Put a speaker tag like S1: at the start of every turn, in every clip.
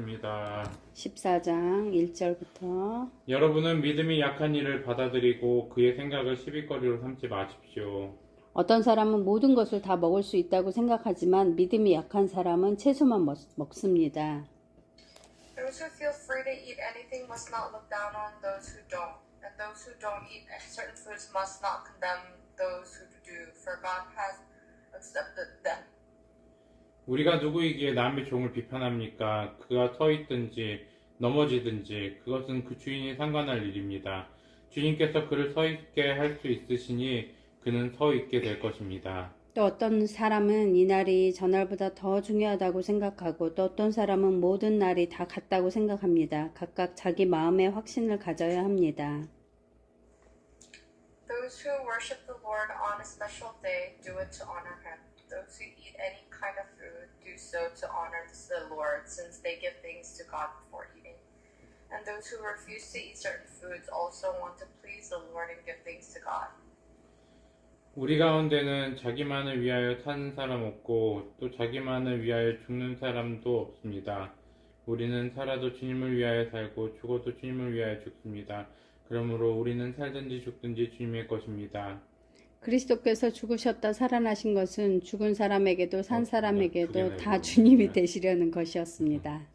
S1: 읽어보겠습니다.
S2: 14장 1절부터
S1: 여러분은 믿음이 약한 이를 받아들이고 그의 생각을 시비거리로 삼지 마십시오.
S2: 어떤 사람은 모든 것을 다 먹을 수 있다고 생각하지만 믿음이 약한 사람은 채소만 먹습니다.
S3: Those who feel free to eat anything must not look down on those who don't, and those who don't eat certain foods must not condemn those who do, for God has accepted them.
S1: 우리가 누구이기에 남의 종을 비판합니까? 그가 서 있든지 넘어지든지 그것은 그 주인이 상관할 일입니다. 주인께서 그를 서 있게 할 수 있으시니 그는 서 있게 될 것입니다.
S2: 또 어떤 사람은 이 날이 전날보다 더 중요하다고 생각하고 또 어떤 사람은 모든 날이 다 같다고 생각합니다. 각각 자기 마음의 확신을 가져야 합니다.
S3: Those who worship the Lord on a special day do it to honor Him. Those who eat any kind of food do so to honor the Lord, since they give thanks to God before eating. And those who refuse to eat certain foods also want to please the Lord and give thanks to God.
S1: 우리 가운데는 자기만을 위하여 사는 사람 없고 또 자기만을 위하여 죽는 사람도 없습니다. 우리는 살아도 주님을 위하여 살고 죽어도 주님을 위하여 죽습니다. 그러므로 우리는 살든지 죽든지 주님의 것입니다.
S2: 그리스도께서 죽으셨다 살아나신 것은 죽은 사람에게도 산 사람에게도 다 주님이 되시려는 것이었습니다.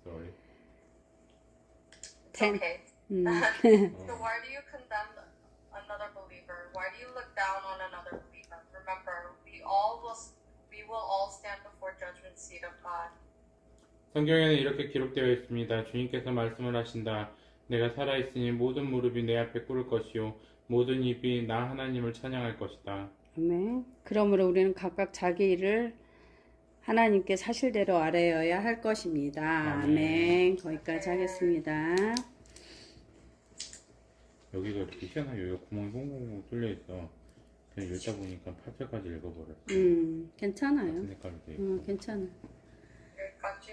S3: Okay.
S2: 음.
S3: So why do you condemn another believer? Why do you look down on another believer? Remember, we will all stand before judgment seat of God.
S1: 성경에는 이렇게 기록되어 있습니다. 주님께서 말씀을 하신다. 내가 살아있으니 모든 무릎이 내 앞에 꿇을 것이요 모든 입이 나 하나님을 찬양할 것이다.
S2: 아멘. 그러므로 우리는 각각 자기 일을 하나님께 사실대로 알아야 할 것입니다. 아멘. 거기까지 하겠습니다.
S1: 여기가 이렇게 희한하게 여기가 구멍이 꽁꽁 뚫려 있어. 그냥 열다 보니까 8절까지 읽어버렸어.
S2: 괜찮아요.
S1: 같은 색깔로 돼 있고.
S2: 괜찮아.
S3: 여기까지.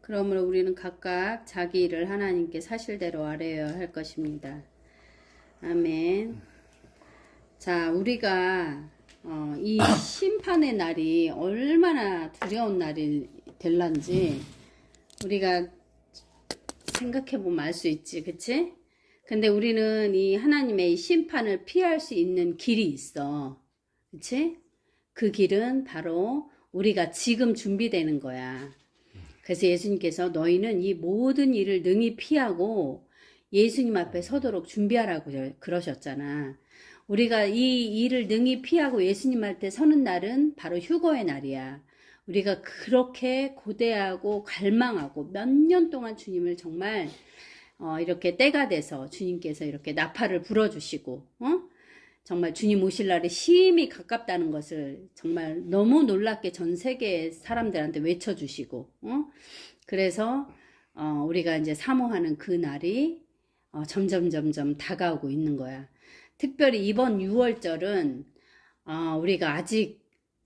S2: 그러므로 우리는 각각 자기 일을 하나님께 사실대로 알아야 할 것입니다. 아멘. 자, 우리가 이 심판의 날이 얼마나 두려운 날이 될런지 우리가 생각해보면 알 수 있지, 그치? 근데 우리는 이 하나님의 심판을 피할 수 있는 길이 있어, 그치? 그 길은 바로 우리가 지금 준비되는 거야. 그래서 예수님께서 너희는 이 모든 일을 능히 피하고 예수님 앞에 서도록 준비하라고 그러셨잖아. 우리가 이 일을 능히 피하고 예수님 앞에 서는 날은 바로 휴거의 날이야. 우리가 그렇게 고대하고 갈망하고 몇 년 동안 주님을 정말 이렇게 때가 돼서 주님께서 이렇게 나팔을 불어주시고 정말 주님 오실 날이 심히 가깝다는 것을 정말 너무 놀랍게 전 세계 사람들한테 외쳐주시고 그래서 우리가 이제 사모하는 그 날이 점점 다가오고 있는 거야. 특별히 이번 6월절은 우리가 아직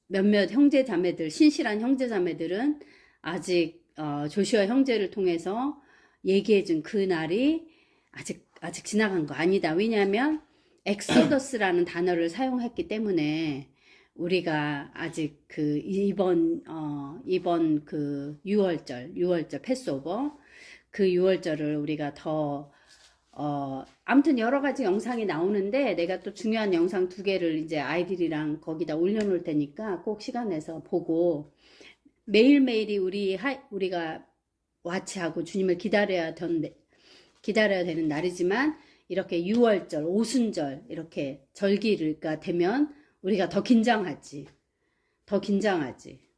S2: 몇몇 형제자매들, 신실한 형제자매들은 아직 조슈아 형제를 통해서 얘기해준 그 날이 아직 지나간 거 아니다. 왜냐하면 엑소더스라는 단어를 사용했기 때문에 우리가 아직 그 이번 그 6월절 패스오버 그 6월절을 우리가 더 아무튼 여러 가지 영상이 나오는데 내가 또 중요한 영상 2개를 이제 아이들이랑 거기다 올려놓을 테니까 꼭 시간 내서 보고 매일매일이 우리가 와치하고 주님을 기다려야 되는 날이지만 이렇게 6월절, 오순절 이렇게 절기가 되면 우리가 더 긴장하지.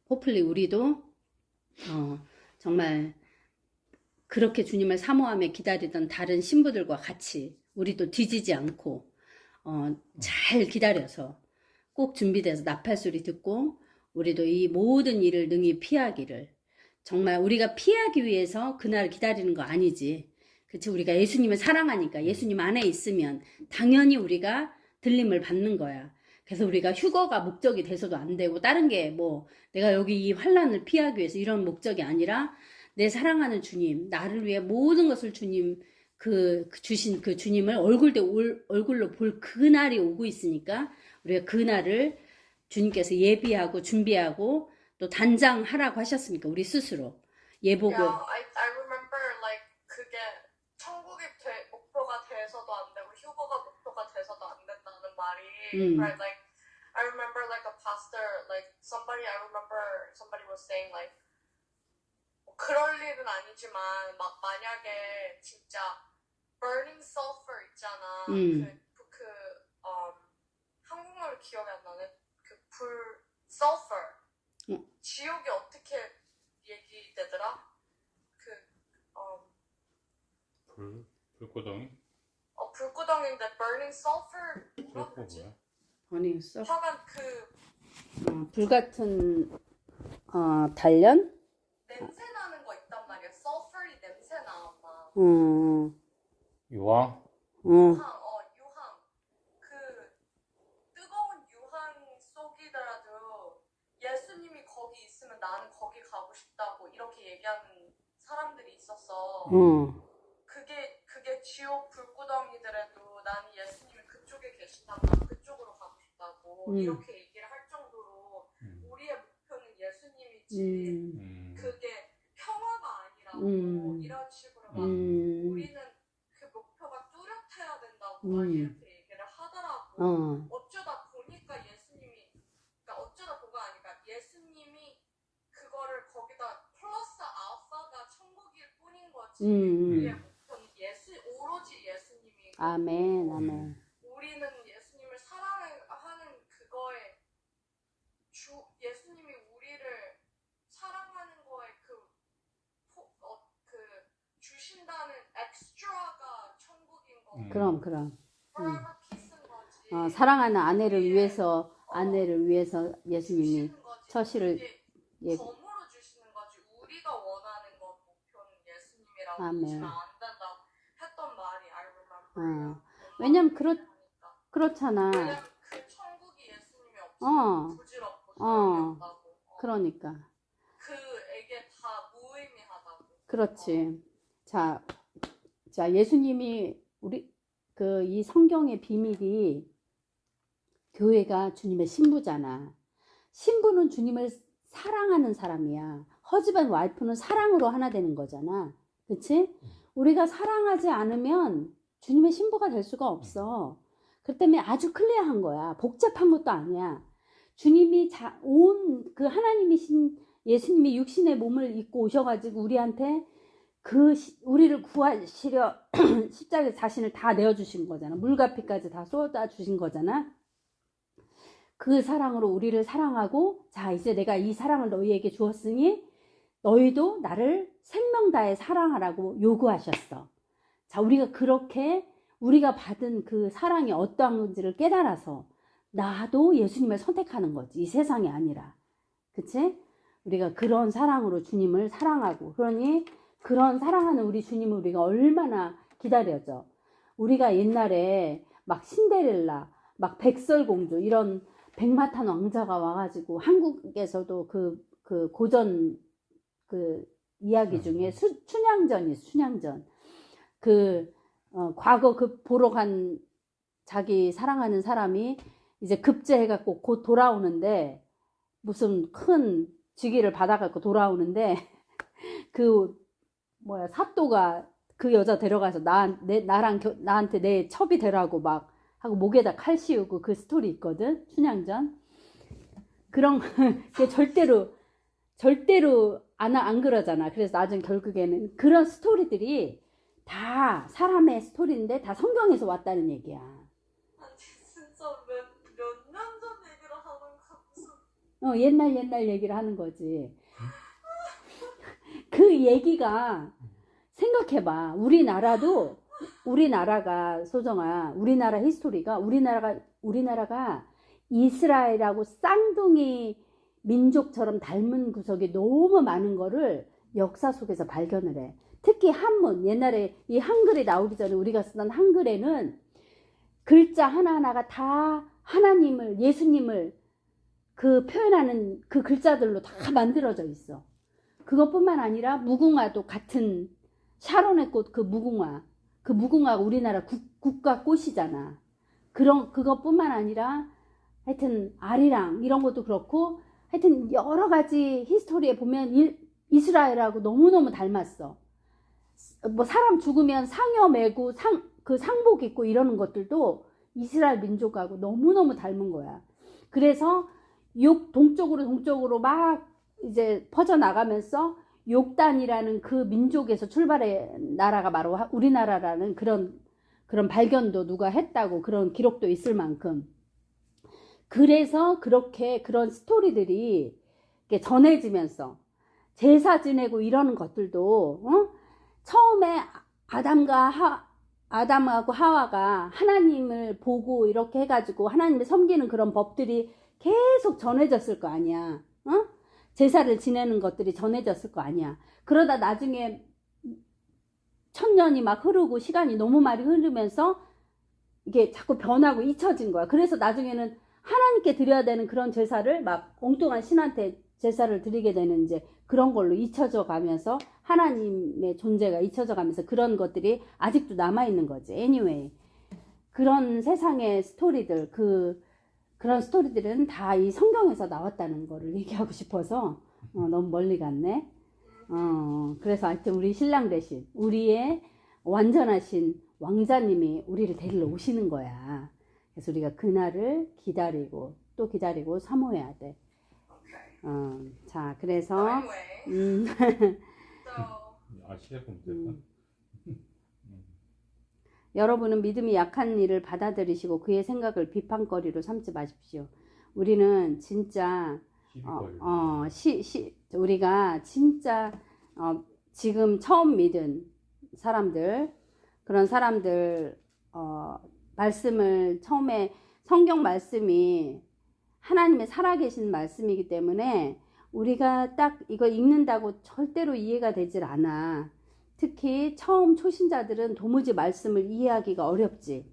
S2: 호플리 우리도 정말 그렇게 주님을 사모하며 기다리던 다른 신부들과 같이 우리도 뒤지지 않고 잘 기다려서 꼭 준비돼서 나팔소리 듣고 우리도 이 모든 일을 능히 피하기를 정말 우리가 피하기 위해서 그날을 기다리는 거 아니지. 그치? 우리가 예수님을 사랑하니까 예수님 안에 있으면 당연히 우리가 들림을 받는 거야. 그래서 우리가 휴거가 목적이 돼서도 안 되고 다른 게 뭐 내가 여기 이 환난을 피하기 위해서 이런 목적이 아니라 내 사랑하는 주님, 나를 위해 모든 것을 주님 주신 그 주님을 얼굴로 볼 그날이 오고 있으니까 우리가 그날을 주님께서 예비하고 준비하고 또 단장하라고 하셨으니까 우리 스스로 예보고.
S3: Yeah, I right? Like, I remember like a pastor, like I remember somebody was saying like, 그럴 일은 아니지만 막 만약에 진짜 burning sulfur 있잖아. 한국말로 기억이 안 나네. 그 불 sulfur. 지옥이 어떻게 얘기되더라?
S1: 불구덩이?
S3: 불구덩인데 burning sulfur 뭐라 그러지?
S1: 뭐야?
S2: 아니, 써.
S3: 하여간
S2: 불같은 단련?
S3: 냄새 나는 거 있단 말이야. sulfur이 냄새 나, 엄마.
S1: 유황?
S3: 유황. 그 뜨거운 유황 속이더라도 예수님이 거기 있으면 나는 거기 가고 싶다고 이렇게 얘기하는 사람들이 있었어. 그게 지옥 불구덩이더라도 나는 예수님이 그쪽에 계신다고 난 그쪽으로 가고 싶다고 이렇게 얘기를 할 정도로 우리의 목표는 예수님이지 그게 평화가 아니라고 이런 식으로 막 우리는 그 목표가 뚜렷해야 된다고 막 이렇게 얘기를 하더라고. 어쩌다 보니까 그러니까 어쩌다 보가 아니라 예수님이 그거를 거기다 플러스 알파가 천국일 뿐인 거지. 우리의 목표는 오로지 예수님이.
S2: 아멘, 아멘.
S3: 우리는 예수님을 사랑하는 그거에 예수님이 우리를 사랑하는 거에 주신다는 엑스트라가 천국인 거고.
S2: 그럼.
S3: forever peace인 거지.
S2: 사랑하는 아내를 위해서 예수님이 처시를
S3: 덤으로 주시는 거지. 우리가 원하는 건 목표는 예수님이라고
S2: 아멘.
S3: 주시면 안 된다고 했던 말이 I remember.
S2: 왜냐면 그렇잖아.
S3: 왜냐면 그 천국이 예수님이 없으면 부질없고 소용없다고.
S2: 그러니까.
S3: 그에게 다 무의미하다고.
S2: 그렇지. 자, 예수님이 이 성경의 비밀이 교회가 주님의 신부잖아. 신부는 주님을 사랑하는 사람이야. 허즈밴드 와이프는 사랑으로 하나 되는 거잖아. 그치? 우리가 사랑하지 않으면 주님의 신부가 될 수가 없어. 그렇기 때문에 아주 클리어한 거야. 복잡한 것도 아니야. 주님이 하나님이신 예수님이 육신의 몸을 입고 오셔가지고 우리한테 우리를 구하시려 십자가에 자신을 다 내어주신 거잖아. 물과 피까지 다 쏟아주신 거잖아. 그 사랑으로 우리를 사랑하고, 자, 이제 내가 이 사랑을 너희에게 주었으니 너희도 나를 생명 다해 사랑하라고 요구하셨어. 자, 우리가 받은 그 사랑이 어떠한 건지를 깨달아서 나도 예수님을 선택하는 거지. 이 세상이 아니라. 그치? 우리가 그런 사랑으로 주님을 사랑하고, 그러니 그런 사랑하는 우리 주님을 우리가 얼마나 기다려져. 우리가 옛날에 막 신데렐라, 막 백설공주, 이런 백마탄 왕자가 와가지고 한국에서도 그 고전 이야기 중에 춘향전이 춘향전. 과거 보러 간 자기 사랑하는 사람이 이제 급제해갖고 곧 돌아오는데, 무슨 큰 직위를 받아갖고 돌아오는데, 사또가 그 여자 데려가서 나한테 내 첩이 되라고 막 하고 목에다 칼 씌우고 그 스토리 있거든. 춘향전. 그런 게 절대로 안 그러잖아. 그래서 나중 결국에는 그런 스토리들이 다 사람의 스토리인데 다 성경에서 왔다는 얘기야.
S3: 아니 진짜 몇 년 전 얘기를 하는 거 무슨
S2: 옛날 얘기를 하는 거지. 그 얘기가 생각해봐. 우리나라가 소정아, 우리나라 히스토리가 우리나라가 이스라엘하고 쌍둥이 민족처럼 닮은 구석이 너무 많은 거를 역사 속에서 발견을 해. 특히 한문, 옛날에 이 한글이 나오기 전에 우리가 쓰던 한글에는 글자 하나하나가 다 하나님을, 예수님을 표현하는 그 글자들로 다 만들어져 있어. 그것뿐만 아니라 무궁화도 같은 샤론의 꽃, 그 무궁화가 우리나라 국가 꽃이잖아. 그것뿐만 아니라 하여튼 아리랑 이런 것도 그렇고, 하여튼 여러 가지 히스토리에 보면 이스라엘하고 너무너무 닮았어. 사람 죽으면 상여 메고 상복 입고 이러는 것들도 이스라엘 민족하고 너무너무 닮은 거야. 그래서 동쪽으로 막 이제 퍼져나가면서 욕단이라는 그 민족에서 출발해 나라가 바로 우리나라라는 그런 발견도 누가 했다고 그런 기록도 있을 만큼. 그래서 그렇게 그런 스토리들이 이렇게 전해지면서 제사 지내고 이러는 것들도 처음에 아담하고 하와가 하나님을 보고 이렇게 해가지고 하나님을 섬기는 그런 법들이 계속 전해졌을 거 아니야. 제사를 지내는 것들이 전해졌을 거 아니야. 그러다 나중에 천년이 막 흐르고 시간이 너무 많이 흐르면서 이게 자꾸 변하고 잊혀진 거야. 그래서 나중에는 하나님께 드려야 되는 그런 제사를 막 엉뚱한 신한테 제사를 드리게 되는 이제 그런 걸로 잊혀져 가면서 하나님의 존재가 잊혀져 가면서 그런 것들이 아직도 남아있는 거지. anyway. 그런 세상의 스토리들, 그런 스토리들은 다 이 성경에서 나왔다는 거를 얘기하고 싶어서 너무 멀리 갔네. 그래서 하여튼 우리 신랑 대신 우리의 완전하신 왕자님이 우리를 데리러 오시는 거야. 그래서 우리가 그날을 기다리고 또 기다리고 사모해야 돼. 자, 그래서
S3: Anyway, so
S1: 시작부터 됐다.
S2: 여러분은 믿음이 약한 일을 받아들이시고 그의 생각을 비판거리로 삼지 마십시오. 우리는 진짜 우리가 진짜 지금 처음 믿은 사람들, 그런 사람들 말씀을 처음에 성경 말씀이 하나님의 살아계신 말씀이기 때문에 우리가 딱 이거 읽는다고 절대로 이해가 되질 않아. 특히 처음 초신자들은 도무지 말씀을 이해하기가 어렵지.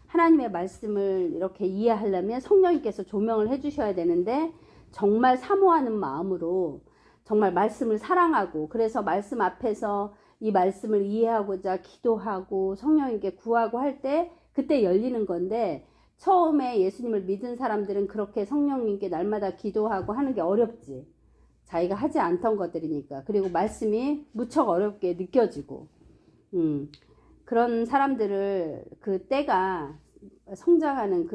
S2: 하나님의 말씀을 이렇게 이해하려면 성령님께서 조명을 해주셔야 되는데 정말 사모하는 마음으로 정말 말씀을 사랑하고 그래서 말씀 앞에서 이 말씀을 이해하고자 기도하고 성령님께 구하고 할 때 그때 열리는 건데 처음에 예수님을 믿은 사람들은 그렇게 성령님께 날마다 기도하고 하는 게 어렵지. 자기가 하지 않던 것들이니까. 그리고 말씀이 무척 어렵게 느껴지고 그런 사람들을 그 때가 성장하는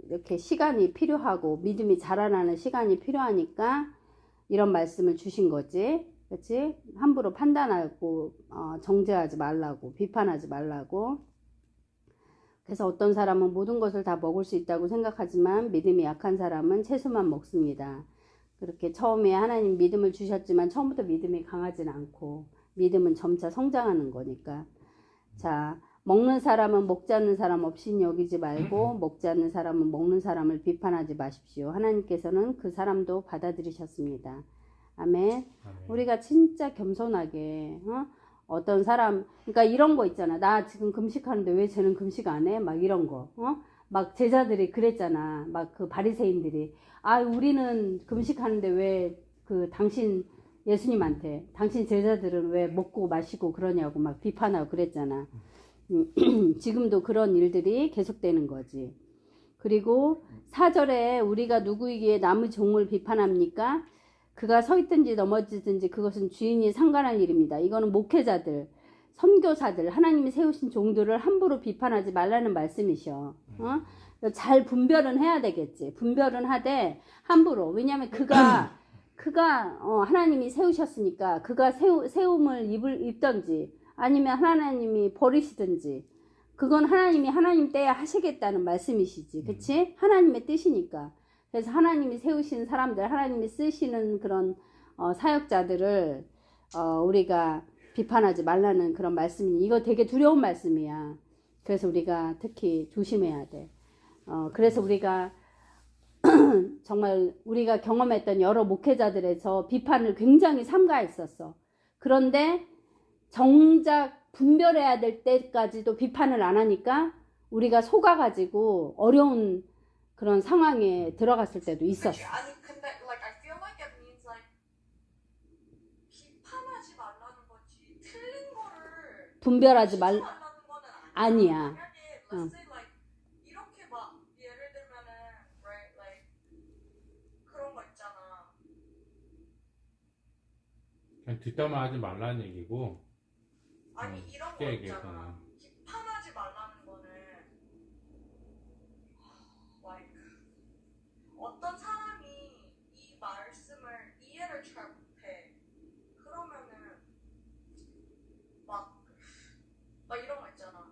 S2: 이렇게 시간이 필요하고 믿음이 자라나는 시간이 필요하니까 이런 말씀을 주신 거지. 그렇지? 함부로 판단하고 정죄하지 말라고, 비판하지 말라고. 그래서 어떤 사람은 모든 것을 다 먹을 수 있다고 생각하지만 믿음이 약한 사람은 채소만 먹습니다. 그렇게 처음에 하나님 믿음을 주셨지만 처음부터 믿음이 강하진 않고 믿음은 점차 성장하는 거니까. 자, 먹는 사람은 먹지 않는 사람 없인 여기지 말고 먹지 않는 사람은 먹는 사람을 비판하지 마십시오. 하나님께서는 그 사람도 받아들이셨습니다. 아멘. 우리가 진짜 겸손하게 어떤 사람 그러니까 이런 거 있잖아. 나 지금 금식하는데 왜 쟤는 금식 안 해? 막 이런 거. 막 제자들이 그랬잖아. 막 그 바리새인들이 우리는 금식하는데 왜 당신 예수님한테 당신 제자들은 왜 먹고 마시고 그러냐고 막 비판하고 그랬잖아. 지금도 그런 일들이 계속되는 거지. 그리고 4절에 우리가 누구이기에 남의 종을 비판합니까? 그가 서 있든지 넘어지든지 그것은 주인이 상관한 일입니다. 이거는 목회자들, 선교사들, 하나님이 세우신 종들을 함부로 비판하지 말라는 말씀이셔. 잘 분별은 해야 되겠지. 분별은 하되 함부로. 왜냐하면 그가 하나님이 세우셨으니까 그가 세움을 입던지 아니면 하나님이 버리시든지 그건 하나님이 하나님 때에 하시겠다는 말씀이시지. 그치? 하나님의 뜻이니까. 그래서 하나님이 세우신 사람들, 하나님이 쓰시는 그런 사역자들을 우리가 비판하지 말라는 그런 말씀이니 이거 되게 두려운 말씀이야. 그래서 우리가 특히 조심해야 돼. 그래서 우리가 정말 우리가 경험했던 여러 목회자들에서 비판을 굉장히 삼가했었어. 그런데 정작 분별해야 될 때까지도 비판을 안 하니까 우리가 속아가지고 어려운 그런 상황에 들어갔을 때도 있었어.
S3: 아니 근데 like I feel like it means like 비판하지 말라는 거지 틀린 거를
S2: 분별하지
S3: 말라는 거는
S2: 아니야.
S3: 만약에 let's say like 이렇게 막 예를 들면은 right like 그런 거 있잖아.
S1: 그냥 뒷담화하지 말라는 얘기고.
S3: 아니 이런 거 있잖아. 비판하지 말라는 거는 어떤 사람이 이 말씀을 이해를 잘 못해. 그러면은 막 이런 거 있잖아.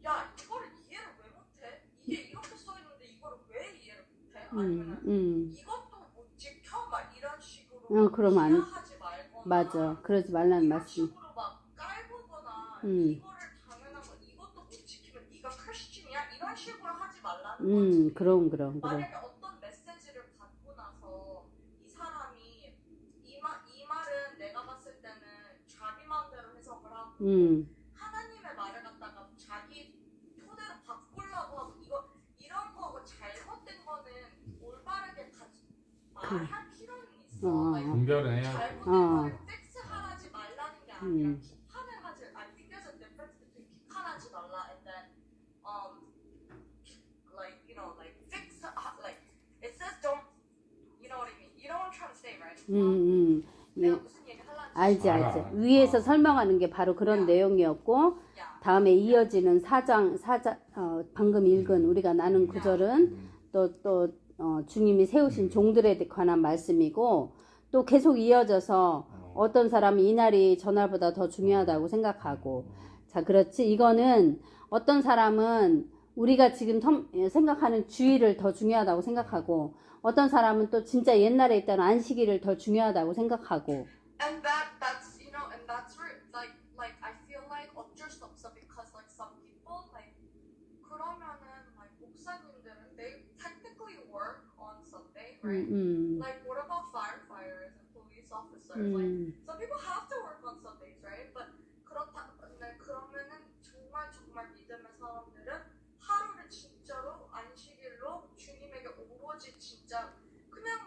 S3: 야, 이거를 이해를 왜 못해? 이게 이렇게 써 있는데 이거를 왜 이해를 못해? 아니면은 이것도 못 지켜? 막 이런 식으로
S2: 그러면 안,
S3: 비하하지 말거나
S2: 맞아. 그러지 말라는
S3: 이런
S2: 말씀.
S3: 식으로 막 깔보거나 이거를 당연한 거 이것도 못 지키면 네가 크리스천이야? 이런 식으로 하지 말라는 거지.
S2: 그럼.
S3: 만약에 어떤 메시지를 받고 나서 이 사람이 이 말은 내가 봤을 때는 자기 마음대로 해석을 하고 하나님의 말을 갖다가 자기 토대로 바꾸려고 하고 이런 거 잘못된 거는 올바르게 말할 필요는 있어.
S1: 분별은 해야 돼.
S3: 잘못된 거를 픽스하지 말라는 게 아니라 비판을 하지. I think there's a difference between 비판하지 말라 and then like you know like fix like it says don't you know what I mean? You know what I'm trying to say, right? 내가 무슨 얘기 하려는지
S2: 알지. 위에서 설명하는 게 바로 그런 내용이었고, 다음에 이어지는 방금 읽은 우리가 나눈 구절은 또 주님이 세우신 종들에 관한 말씀이고, 또 계속 이어져서 어떤 사람이 이 날이 저날보다 더 중요하다고 생각하고, 자, 그렇지. 이거는 어떤 사람은 우리가 지금 생각하는 주일을 더 중요하다고 생각하고, 어떤 사람은 또 진짜 옛날에 있던 안식일을 더 중요하다고 생각하고.
S3: And that's you know and that's where like I feel like 어쩔 수 없어 because like some people like 그러면은 like 목사님들은 they technically work on Sunday, right? Like what about firefighters and police officers? Like some people have to work on Sundays, right? But 그러면은 정말 믿음의 사람들은 하루를 진짜로 안식일로 주님에게 오로지 진짜 그냥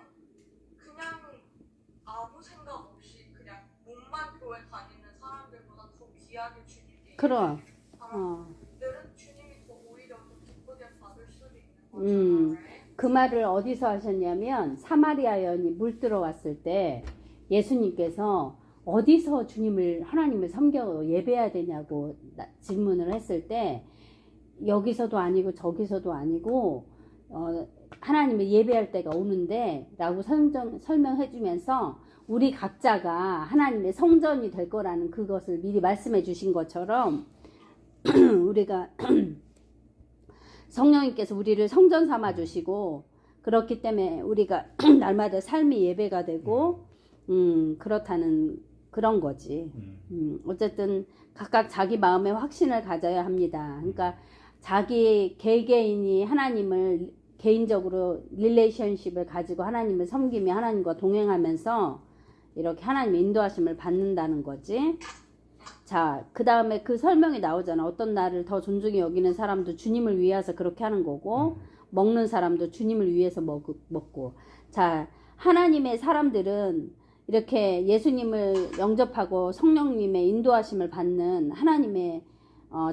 S3: 아무 생각 없이 그냥 몸만 교회 다니는 사람들보다 더 귀하게 주님께
S2: 그럼.
S3: 사람들은 주님이 더 오히려 더 기쁘게 받을 수도 있는 거잖아.
S2: 그 말을 어디서 하셨냐면 사마리아 여인이 물 들어왔을 때 예수님께서 어디서 하나님을 섬겨 예배해야 되냐고 질문을 했을 때 여기서도 아니고 저기서도 아니고 하나님을 예배할 때가 오는데 라고 설명해 주면서 우리 각자가 하나님의 성전이 될 거라는 그것을 미리 말씀해 주신 것처럼 우리가 성령님께서 우리를 성전 삼아 주시고 그렇기 때문에 우리가 날마다 삶이 예배가 되고 그렇다는 그런 거지. 어쨌든 각각 자기 마음의 확신을 가져야 합니다. 그러니까 자기 개개인이 하나님을 개인적으로 릴레이션십을 가지고 하나님을 섬기며 하나님과 동행하면서 이렇게 하나님의 인도하심을 받는다는 거지. 자, 그 다음에 그 설명이 나오잖아. 어떤 나를 더 존중히 여기는 사람도 주님을 위해서 그렇게 하는 거고 먹는 사람도 주님을 위해서 먹고. 자, 하나님의 사람들은 이렇게 예수님을 영접하고 성령님의 인도하심을 받는 하나님의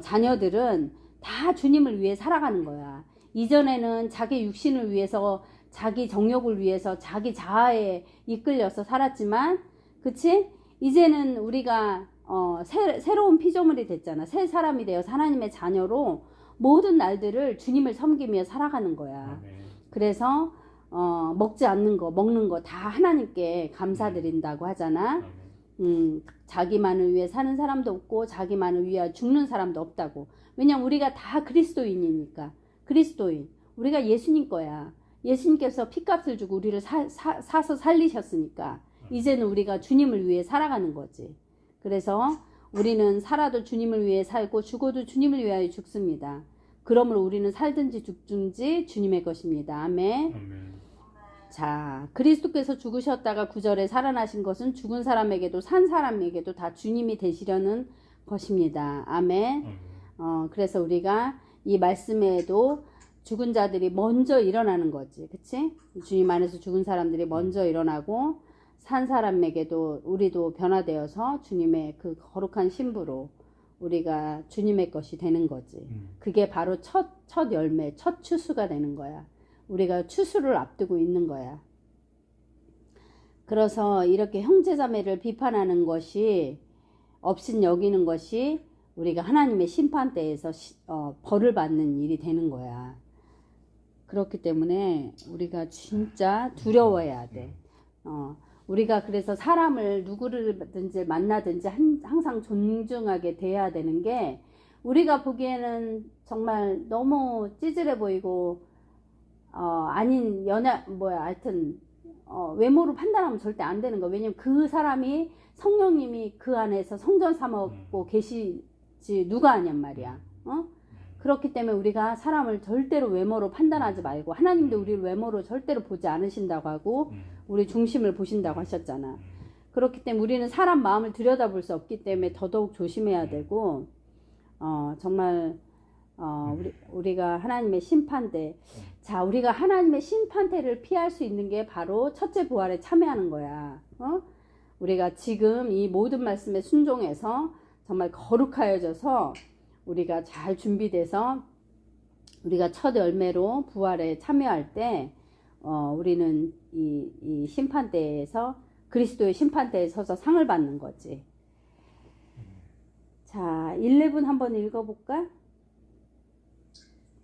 S2: 자녀들은 다 주님을 위해 살아가는 거야. 이전에는 자기 육신을 위해서 자기 정욕을 위해서 자기 자아에 이끌려서 살았지만 그치? 이제는 우리가 새로운 피조물이 됐잖아. 새 사람이 되어서 하나님의 자녀로 모든 날들을 주님을 섬기며 살아가는 거야. 그래서 먹지 않는 거 먹는 거 다 하나님께 감사드린다고 하잖아. 자기만을 위해 사는 사람도 없고 자기만을 위해 죽는 사람도 없다고. 왜냐면 우리가 다 그리스도인이니까. 그리스도인. 우리가 예수님 거야. 예수님께서 피값을 주고 우리를 사서 살리셨으니까 이제는 우리가 주님을 위해 살아가는 거지. 그래서 우리는 살아도 주님을 위해 살고 죽어도 주님을 위하여 죽습니다. 그러므로 우리는 살든지 죽든지 주님의 것입니다. 아멘. 자, 그리스도께서 죽으셨다가 9절에 살아나신 것은 죽은 사람에게도 산 사람에게도 다 주님이 되시려는 것입니다. 아멘. 그래서 우리가 이 말씀에도 죽은 자들이 먼저 일어나는 거지. 그치? 주님 안에서 죽은 사람들이 먼저 일어나고 산 사람에게도 우리도 변화되어서 주님의 그 거룩한 신부로 우리가 주님의 것이 되는 거지. 그게 바로 첫 열매, 첫 추수가 되는 거야. 우리가 추수를 앞두고 있는 거야. 그래서 이렇게 형제자매를 비판하는 것이 업신 여기는 것이 우리가 하나님의 심판대에서 벌을 받는 일이 되는 거야. 그렇기 때문에 우리가 진짜 두려워해야 돼. 우리가 그래서 사람을 누구든지 만나든지 항상 존중하게 대해야 되는 게, 우리가 보기에는 정말 너무 찌질해 보이고 아닌 하여튼 외모로 판단하면 절대 안 되는 거. 왜냐면 그 사람이 성령님이 그 안에서 성전 삼았고 계시지 누가 아냔 말이야. 그렇기 때문에 우리가 사람을 절대로 외모로 판단하지 말고, 하나님도 우리를 외모로 절대로 보지 않으신다고 하고 우리 중심을 보신다고 하셨잖아. 그렇기 때문에 우리는 사람 마음을 들여다볼 수 없기 때문에 더더욱 조심해야 되고, 정말 우리가 하나님의 심판대, 자, 우리가 하나님의 심판대를 피할 수 있는 게 바로 첫째 부활에 참여하는 거야. 우리가 지금 이 모든 말씀에 순종해서 정말 거룩하여져서 우리가 잘 준비돼서 우리가 첫 열매로 부활에 참여할 때 우리는 이 심판대에서, 그리스도의 심판대에 서서 상을 받는 거지. 자, 11 한번 읽어볼까?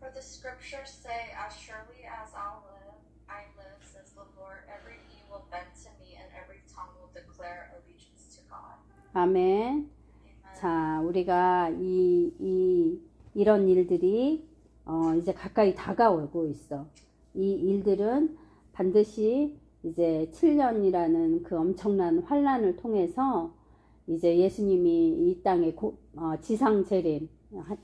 S3: For the scriptures say, as surely as I live, says the Lord, every knee will bend to me and every tongue will declare allegiance to God.
S2: 아멘. 자, 우리가 이런 일들이 이제 가까이 다가오고 있어. 이 일들은 반드시 이제 7년이라는 그 엄청난 환란을 통해서 이제 예수님이 이 땅에 지상 재림,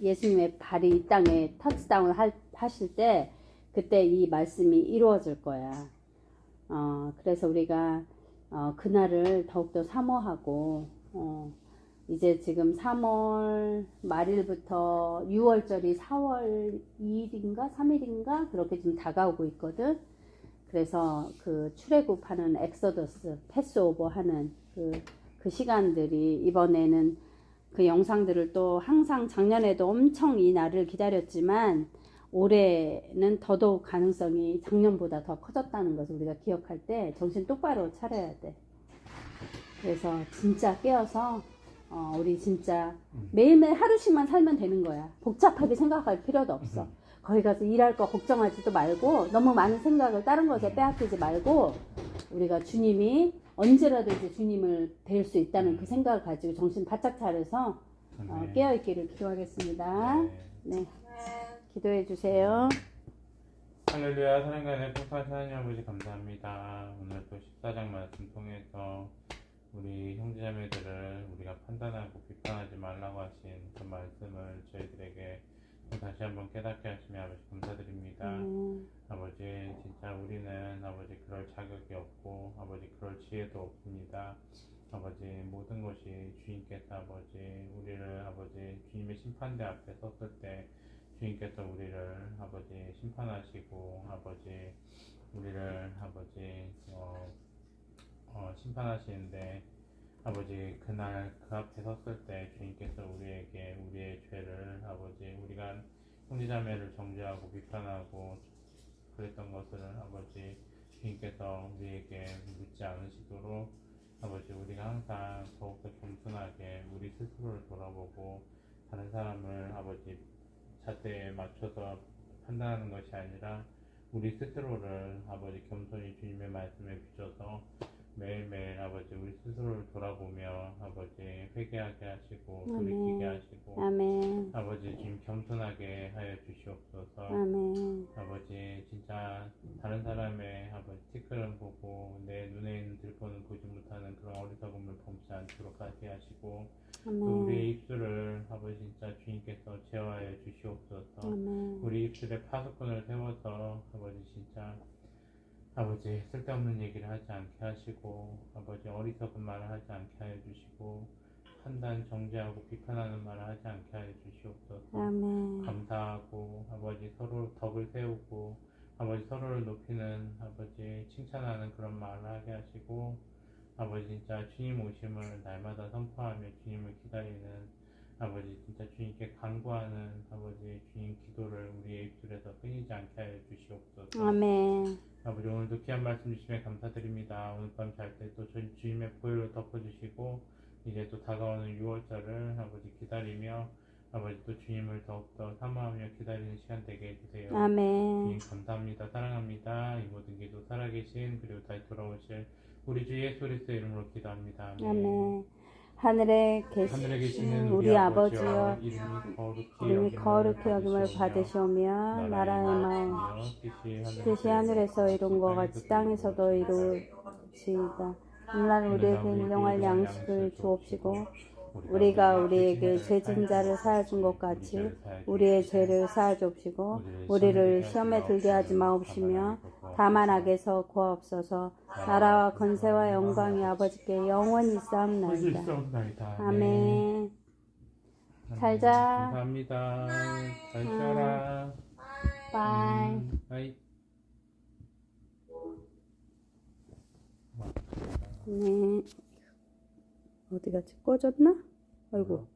S2: 예수님의 발이 이 땅에 터치다운 하실 때, 그때 이 말씀이 이루어질 거야. 그래서 우리가 그날을 더욱더 사모하고, 이제 지금 3월 말일부터 6월절이 4월 2일인가 3일인가 그렇게 좀 다가오고 있거든. 그래서 그 출애굽하는 엑소더스, 패스오버 하는 그 시간들이, 이번에는 그 영상들을 또 항상 작년에도 엄청 이 날을 기다렸지만 올해는 더더욱 가능성이 작년보다 더 커졌다는 것을 우리가 기억할 때 정신 똑바로 차려야 돼. 그래서 진짜 깨어서 우리 진짜 매일매일 하루씩만 살면 되는 거야. 복잡하게 생각할 필요도 없어. 거기 가서 일할 거 걱정하지도 말고, 너무 많은 생각을 다른 것에 빼앗기지 말고, 우리가 주님이 언제라도 이제 주님을 뵐 수 있다는 그 생각을 가지고 정신 바짝 차려서 깨어있기를 기도하겠습니다. 네, 기도해 주세요.
S1: 할렐루야. 사랑과 풍성하신 하나님 아버지 감사합니다. 오늘 또 14장 말씀 통해서 우리 형제자매들을 우리가 판단하고 비판하지 말라고 하신 그 말씀을 저희들에게 다시 한번 깨닫게 하시며 아버지 감사드립니다. 아버지 진짜 우리는 아버지 그럴 자격이 없고 아버지 그럴 지혜도 없습니다. 아버지 모든 것이 주님께서 아버지 우리를 아버지 주님의 심판대 앞에 섰을 때 주님께서 우리를 아버지 심판하시고 아버지 우리를 아버지 심판하시는데, 아버지 그날 그 앞에 섰을 때 주님께서 우리에게 우리의 죄를 아버지 우리가 형제자매를 정죄하고 비판하고 그랬던 것을 아버지 주님께서 우리에게 묻지 않으시도록 아버지 우리가 항상 더욱더 겸손하게 우리 스스로를 돌아보고 다른 사람을 아버지 잣대에 맞춰서 판단하는 것이 아니라 우리 스스로를 아버지 겸손히 주님의 말씀에 비춰서 매일매일 아버지 우리 스스로를 돌아보며 아버지 회개하게 하시고 돌이키게 하시고
S2: 아멘.
S1: 아버지 주님 겸손하게 하여 주시옵소서.
S2: 아멘.
S1: 아버지 진짜 다른 사람의 아버지 티끌은 보고 내 눈에 있는 들보는 보지 못하는 그런 어리석음을 범치 않도록 하게 하시고,
S2: 아멘.
S1: 우리의 입술을 아버지 진짜 주님께서 제어하여 주시옵소서.
S2: 아멘.
S1: 우리 입술에 파수꾼을 세워서 아버지 진짜 아버지 쓸데없는 얘기를 하지 않게 하시고 아버지 어리석은 말을 하지 않게 하여 주시고 판단 정죄하고 비판하는 말을 하지 않게 하여 주시옵소서.
S2: 아멘.
S1: 감사하고 아버지 서로 덕을 세우고 아버지 서로를 높이는 아버지 칭찬하는 그런 말을 하게 하시고, 아버지 진짜 주님 오심을 날마다 선포하며 주님을 기다리는 아버지 진짜 주님께 간구하는 아버지 주님 기도를 우리의 입술에서 끊이지 않게 하여 주시옵소서.
S2: 아멘.
S1: 아버지 오늘도 귀한 말씀 주시면 감사드립니다. 오늘 밤 잘 때 또 주님의 보혈로 덮어주시고 이제 또 다가오는 6월절을 아버지 기다리며 아버지도 주님을 더욱더 사모하며 기다리는 시간 되게 해주세요.
S2: 아멘.
S1: 주님 감사합니다. 사랑합니다. 이 모든 기도 살아계신 그리고 다시 돌아오실 우리 주 예수 그리스도의 이름으로 기도합니다.
S2: 아멘. 하늘에
S1: 하늘에 계시는
S2: 우리 아버지여,
S1: 이름이
S2: 거룩히 여김을 받으시오며 나라의 마음 뜻이 하늘에서 이룬 것 같이 땅에서도 이루어지이다. 오늘날 우리에게 일용할 양식을 주옵시고 우리가 우리에게 죄진 자를 사하준 것 같이 우리의 죄를 사하주옵시고 우리를 시험에 들게 하지 마옵시며 다만 악에서 구하옵소서. 나라와 권세와 영광이 아버지께 영원히 있사옵나이다. 아멘. 잘 자.
S1: 감사합니다. 잘 쉬어라.
S2: 바이.
S1: 바이.
S2: 네. 어디 갔지? 꺼졌나? 아이고.